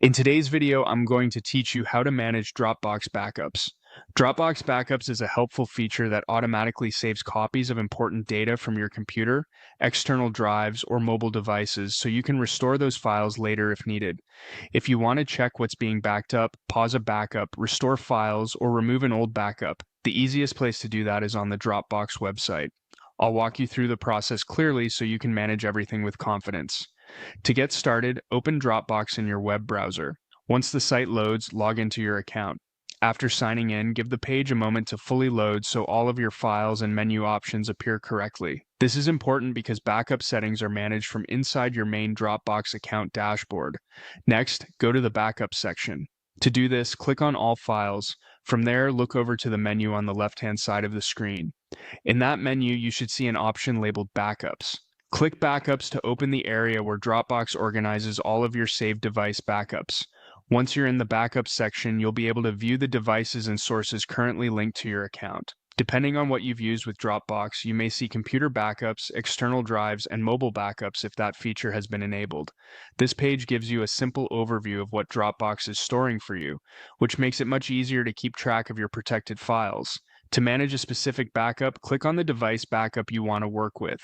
In today's video, I'm going to teach you how to manage Dropbox backups. Dropbox backups is a helpful feature that automatically saves copies of important data from your computer, external drives, or mobile devices so you can restore those files later if needed. If you want to check what's being backed up, pause a backup, restore files, or remove an old backup, the easiest place to do that is on the Dropbox website. I'll walk you through the process clearly so you can manage everything with confidence. To get started, open Dropbox in your web browser. Once the site loads, log into your account. After signing in, give the page a moment to fully load so all of your files and menu options appear correctly. This is important because backup settings are managed from inside your main Dropbox account dashboard. Next, go to the Backup section. To do this, click on All Files. From there, look over to the menu on the left-hand side of the screen. In that menu, you should see an option labeled Backups. Click Backups to open the area where Dropbox organizes all of your saved device backups. Once you're in the Backups section, you'll be able to view the devices and sources currently linked to your account. Depending on what you've used with Dropbox, you may see computer backups, external drives, and mobile backups if that feature has been enabled. This page gives you a simple overview of what Dropbox is storing for you, which makes it much easier to keep track of your protected files. To manage a specific backup, click on the device backup you want to work with.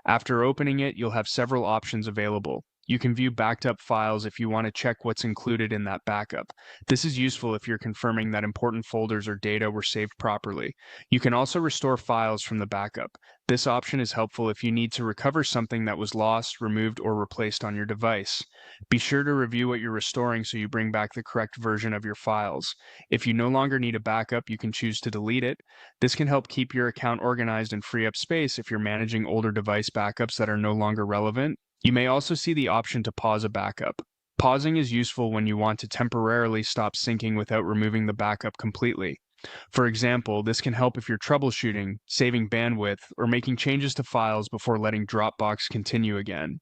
After opening it, you'll have several options available. You can view backed up files if you want to check what's included in that backup. This is useful if you're confirming that important folders or data were saved properly. You can also restore files from the backup. This option is helpful if you need to recover something that was lost, removed, or replaced on your device. Be sure to review what you're restoring so you bring back the correct version of your files. If you no longer need a backup, you can choose to delete it. This can help keep your account organized and free up space if you're managing older device backups that are no longer relevant. You may also see the option to pause a backup. Pausing is useful when you want to temporarily stop syncing without removing the backup completely. For example, this can help if you're troubleshooting, saving bandwidth, or making changes to files before letting Dropbox continue again.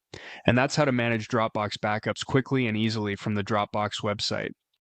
And that's how to manage Dropbox backups quickly and easily from the Dropbox website.